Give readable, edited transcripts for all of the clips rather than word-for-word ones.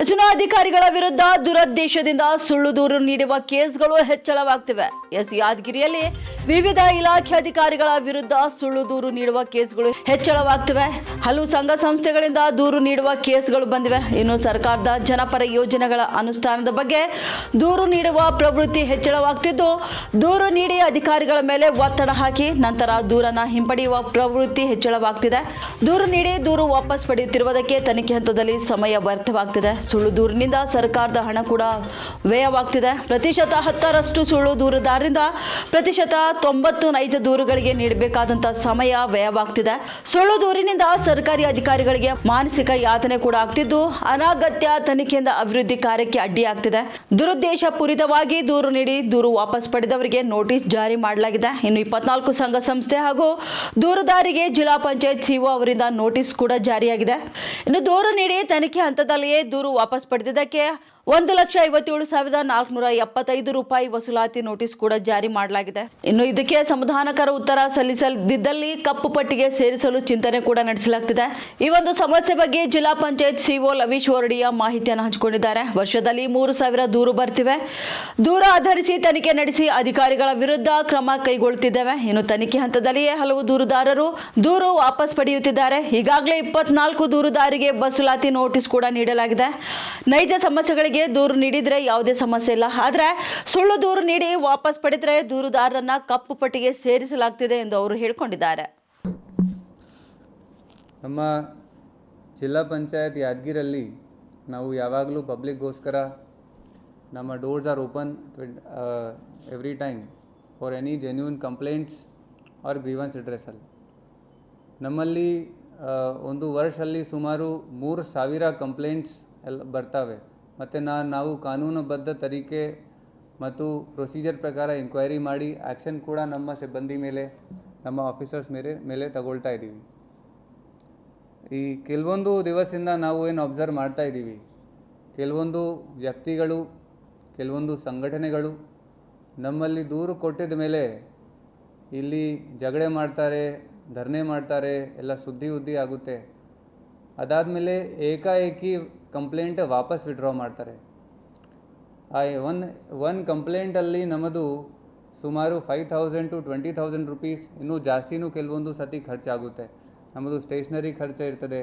ಚುನಾವಣಾಧಿಕಾರಿಗಳ ವಿರುದ್ಧ ದುರುದ್ದೇಶದಿಂದ ಸುಳ್ಳು ದೂರು ನೀಡುವ ಕೇಸ್ಗಳು ಹೆಚ್ಚಳವಾಗ್ತಿವೆ. ಯಾದಗಿರಿಯಲ್ಲಿ ವಿವಿಧ ಇಲಾಖೆ ಅಧಿಕಾರಿಗಳ ವಿರುದ್ಧ ಸುಳ್ಳು ದೂರು ನೀಡುವ ಕೇಸ್ಗಳು ಹೆಚ್ಚಳವಾಗ್ತಿವೆ. ಹಲವು ಸಂಘ ಸಂಸ್ಥೆಗಳಿಂದ ದೂರು ನೀಡುವ ಕೇಸ್ಗಳು ಬಂದಿವೆ. ಇನ್ನು ಸರ್ಕಾರದ ಜನಪರ ಯೋಜನೆಗಳ ಅನುಷ್ಠಾನದ ಬಗ್ಗೆ ದೂರು ನೀಡುವ ಪ್ರವೃತ್ತಿ ಹೆಚ್ಚಳವಾಗ್ತಿದ್ದು, ದೂರು ನೀಡಿ ಅಧಿಕಾರಿಗಳ ಮೇಲೆ ಒತ್ತಡ ಹಾಕಿ ನಂತರ ದೂರನ್ನ ಹಿಂಪಡೆಯುವ ಪ್ರವೃತ್ತಿ ಹೆಚ್ಚಳವಾಗ್ತಿದೆ. ದೂರು ನೀಡಿ ದೂರು ವಾಪಸ್ ಪಡೆಯುತ್ತಿರುವುದಕ್ಕೆ ತನಿಖೆ ಹಂತದಲ್ಲಿ ಸಮಯ ವ್ಯರ್ಥವಾಗ್ತಿದೆ. ಸುಳ್ಳು ದೂರಿನಿಂದ ಸರ್ಕಾರದ ಹಣ ಕೂಡ ವ್ಯಯವಾಗ್ತಿದೆ. ಪ್ರತಿಶತ 10ರಷ್ಟು ಸುಳ್ಳು ದೂರುದಾರರಿಂದ ಪ್ರತಿಶತ 90 ನೈಜ ದೂರುಗಳಿಗೆ ನೀಡಬೇಕಾದಂತಹ ಸಮಯ ವ್ಯಯವಾಗ್ತಿದೆ. ಸುಳ್ಳು ದೂರಿನಿಂದ ಸರ್ಕಾರಿ ಅಧಿಕಾರಿಗಳಿಗೆ ಮಾನಸಿಕ ಯಾತನೆ ಕೂಡ ಆಗ್ತಿದ್ದು, ಅನಗತ್ಯ ತನಿಖೆಯಿಂದ ಅಭಿವೃದ್ಧಿ ಕಾರ್ಯಕ್ಕೆ ಅಡ್ಡಿಯಾಗ್ತಿದೆ. ದುರುದ್ದೇಶ ಪೂರಿತವಾಗಿ ದೂರು ನೀಡಿ ದೂರು ವಾಪಸ್ ಪಡೆದವರಿಗೆ ನೋಟಿಸ್ ಜಾರಿ ಮಾಡಲಾಗಿದೆ. ಇನ್ನು 24 ಸಂಘ ಸಂಸ್ಥೆ ಹಾಗೂ ದೂರುದಾರಿಗೆ ಜಿಲ್ಲಾ ಪಂಚಾಯತ್ ಸಿಒ ಅವರಿಂದ ನೋಟಿಸ್ ಕೂಡ ಜಾರಿಯಾಗಿದೆ. ಇನ್ನು ದೂರು ನೀಡಿ ತನಿಖೆ ಹಂತದಲ್ಲಿಯೇ ದೂರು ವಾಪಸ್ ಪಡೆದಿದ್ದಕ್ಕೆ 1,57,475 ರೂಪಾಯಿ ವಸೂಲಾತಿ ನೋಟಿಸ್ ಕೂಡ ಜಾರಿ ಮಾಡಲಾಗಿದೆ. ಇನ್ನು ಇದಕ್ಕೆ ಸಮಾಧಾನಕರ ಉತ್ತರ ಸಲ್ಲಿಸದಿದ್ದಲ್ಲಿ ಕಪ್ಪು ಪಟ್ಟಿಗೆ ಸೇರಿಸಲು ಚಿಂತನೆ ಕೂಡ ನಡೆಸಲಾಗ್ತಿದೆ. ಈ ಒಂದು ಸಮಸ್ಯೆ ಬಗ್ಗೆ ಜಿಲ್ಲಾ ಪಂಚಾಯತ್ ಸಿಒ ಲವೀಶ್ ವರಡಿಯ ಮಾಹಿತಿಯನ್ನು ಹಂಚಿಕೊಂಡಿದ್ದಾರೆ. ವರ್ಷದಲ್ಲಿ 3,000 ದೂರು ಬರ್ತಿವೆ. ದೂರು ಆಧರಿಸಿ ತನಿಖೆ ನಡೆಸಿ ಅಧಿಕಾರಿಗಳ ವಿರುದ್ಧ ಕ್ರಮ ಕೈಗೊಳ್ಳುತ್ತಿದ್ದೇವೆ. ಇನ್ನು ತನಿಖೆ ಹಂತದಲ್ಲಿಯೇ ಹಲವು ದೂರುದಾರರು ದೂರು ವಾಪಸ್ ಪಡೆಯುತ್ತಿದ್ದಾರೆ. ಈಗಾಗಲೇ 24 ದೂರುದಾರಿಗೆ ವಸೂಲಾತಿ ನೋಟಿಸ್ ಕೂಡ ನೀಡಲಾಗಿದೆ. ನೈಜ ಸಮಸ್ಯೆಗಳಿಗೆ ದೂರು ನೀಡಿದ್ರೆ ಯಾವುದೇ ಸಮಸ್ಯೆ ಇಲ್ಲ, ಆದರೆ ಸುಳ್ಳು ದೂರು ನೀಡಿ ವಾಪಸ್ ಪಡೆದರೆ ದೂರುದಾರರನ್ನ ಕಪ್ಪು ಪಟ್ಟಿಗೆ ಸೇರಿಸಲಾಗ್ತಿದೆ ಎಂದು ಅವರು ಹೇಳಿಕೊಂಡಿದ್ದಾರೆ. ನಮ್ಮ ಜಿಲ್ಲಾ ಪಂಚಾಯತ್ ಯಾದಗಿರಲ್ಲಿ ನಾವು ಯಾವಾಗಲೂ ಪಬ್ಲಿಕ್ಗೋಸ್ಕರ ನಮ್ಮ doors are open every time for any genuine complaints or grievance redressal. ನಮ್ಮಲ್ಲಿ ಒಂದು ವರ್ಷದಲ್ಲಿ ಸುಮಾರು 3,000 ಕಂಪ್ಲೇಂಟ್ಸ್ ಎಲ್ಲ ಬರ್ತವೆ. ಮತ್ತು ನಾವು ಕಾನೂನುಬದ್ಧ ತರೀಕೆ ಮತ್ತು ಪ್ರೊಸೀಜರ್ ಪ್ರಕಾರ ಎಂಕ್ವೈರಿ ಮಾಡಿ ಆ್ಯಕ್ಷನ್ ಕೂಡ ನಮ್ಮ ಸಿಬ್ಬಂದಿ ಮೇಲೆ, ನಮ್ಮ ಆಫೀಸರ್ಸ್ ಮೇಲೆ ತಗೊಳ್ತಾ ಇದ್ದೀವಿ. ಈ ಕೆಲವೊಂದು ದಿವಸದಿಂದ ನಾವು ಏನು ಅಬ್ಸರ್ವ್ ಮಾಡ್ತಾ ಇದ್ದೀವಿ, ಕೆಲವೊಂದು ವ್ಯಕ್ತಿಗಳು, ಕೆಲವೊಂದು ಸಂಘಟನೆಗಳು ನಮ್ಮಲ್ಲಿ ದೂರು ಕೊಟ್ಟಿದ ಮೇಲೆ ಇಲ್ಲಿ ಜಗಳ ಮಾಡ್ತಾರೆ, ಧರಣಿ ಮಾಡ್ತಾರೆ, ಎಲ್ಲ ಸುದ್ದಿ ಆಗುತ್ತೆ. ಅದಾದಮೇಲೆ ಏಕಾಏಕಿ ಕಂಪ್ಲೇಂಟ್ ವಾಪಸ್ ವಿಡ್ರಾ ಮಾಡ್ತಾರೆ. ಆ ಒನ್ ಕಂಪ್ಲೇಂಟಲ್ಲಿ ನಮ್ಮದು ಸುಮಾರು 5,000 to 20,000 ರೂಪೀಸ್, ಇನ್ನೂ ಜಾಸ್ತಿನೂ ಕೆಲವೊಂದು ಸತಿ ಖರ್ಚಾಗುತ್ತೆ. ನಮ್ಮದು ಸ್ಟೇಷನರಿ ಖರ್ಚು ಇರ್ತದೆ,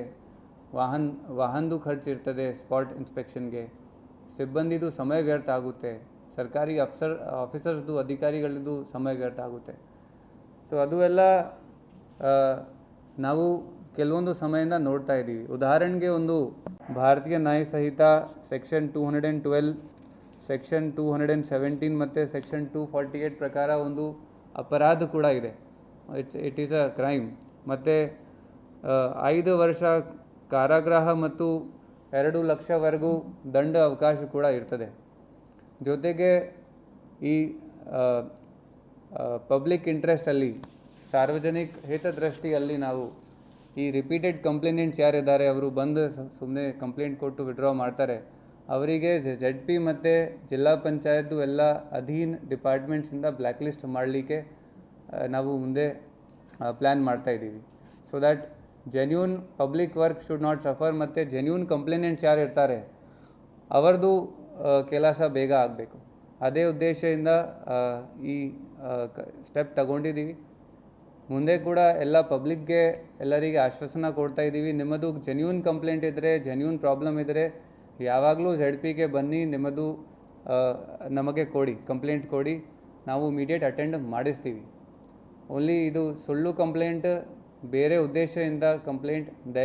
ವಾಹನದು ಖರ್ಚು ಇರ್ತದೆ, ಸ್ಪಾಟ್ ಇನ್ಸ್ಪೆಕ್ಷನ್ಗೆ, ಸಿಬ್ಬಂದಿದು ಸಮಯ ವ್ಯರ್ಥ ಆಗುತ್ತೆ, ಸರ್ಕಾರಿ ಆಫೀಸರ್ಸ್ದು ಅಧಿಕಾರಿಗಳದ್ದು ಸಮಯ ವ್ಯರ್ಥ ಆಗುತ್ತೆ. ಸೊ ಅದು ಎಲ್ಲ ನಾವು ಕೆಲವೊಂದು ಸಮಯದಿಂದ ನೋಡ್ತಾ ಇದ್ದೀವಿ. ಉದಾಹರಣೆಗೆ ಒಂದು ಭಾರತೀಯ ನ್ಯಾಯ ಸಂಹಿತ ಸೆಕ್ಷನ್ 212, ಸೆಕ್ಷನ್ 217 ಮತ್ತು ಸೆಕ್ಷನ್ 248 ಪ್ರಕಾರ ಒಂದು ಅಪರಾಧ ಕೂಡ ಇದೆ. It is a crime. ಮತ್ತು 5 ವರ್ಷ ಕಾರಾಗೃಹ ಮತ್ತು 2 ಲಕ್ಷವರೆಗೂ ದಂಡ ಅವಕಾಶ ಕೂಡ ಇರ್ತದೆ. ಜೊತೆಗೆ ಈ ಪಬ್ಲಿಕ್ ಇಂಟ್ರೆಸ್ಟಲ್ಲಿ, ಸಾರ್ವಜನಿಕ ಹಿತದೃಷ್ಟಿಯಲ್ಲಿ ನಾವು ಈ ರಿಪೀಟೆಡ್ ಕಂಪ್ಲೇಂಟ್ಸ್ ಯಾರಿದ್ದಾರೆ ಅವರು ಬಂದು ಸುಮ್ಮನೆ ಕಂಪ್ಲೇಂಟ್ ಕೊಟ್ಟು ವಿಡ್ರಾ ಮಾಡ್ತಾರೆ, ಅವರಿಗೆ ZP ಮತ್ತು ಜಿಲ್ಲಾ ಪಂಚಾಯತ್ದು ಎಲ್ಲ ಅಧೀನ ಡಿಪಾರ್ಟ್ಮೆಂಟ್ಸಿಂದ ಬ್ಲ್ಯಾಕ್ ಲಿಸ್ಟ್ ಮಾಡಲಿಕ್ಕೆ ನಾವು ಮುಂದೆ ಪ್ಲ್ಯಾನ್ ಮಾಡ್ತಾಯಿದ್ದೀವಿ. So that genuine public work should not suffer. ಮತ್ತು ಜೆನ್ಯೂನ್ ಕಂಪ್ಲೇಂಟ್ಸ್ ಯಾರು ಇರ್ತಾರೆ ಅವರದು ಕೆಲಸ ಬೇಗ ಆಗಬೇಕು. ಅದೇ ಉದ್ದೇಶದಿಂದ ಈ ಸ್ಟೆಪ್ ತಗೊಂಡಿದ್ದೀವಿ. ಮುಂದೆ ಕೂಡ ಎಲ್ಲ ಪಬ್ಲಿಕ್ಗೆ ಎಲ್ಲರಿಗೆ ಆಶ್ವಾಸನೆ ಕೊಡ್ತಾ ಇದ್ದೀವಿ. ನಿಮ್ಮದು ಜೆನ್ಯೂನ್ ಕಂಪ್ಲೇಂಟ್ ಇದ್ದರೆ, ಜೆನ್ಯೂನ್ ಪ್ರಾಬ್ಲಮ್ ಇದ್ದರೆ ಯಾವಾಗಲೂ ZPಗೆ ಬನ್ನಿ, ನಿಮ್ಮದು ನಮಗೆ ಕೊಡಿ, ಕಂಪ್ಲೇಂಟ್ ಕೊಡಿ, ನಾವು ಇಮಿಡಿಯೇಟ್ ಅಟೆಂಡ್ ಮಾಡಿಸ್ತೀವಿ. ಓನ್ಲಿ ಇದು ಸುಳ್ಳು ಕಂಪ್ಲೇಂಟ್, ಬೇರೆ ಉದ್ದೇಶದಿಂದ ಕಂಪ್ಲೇಂಟ್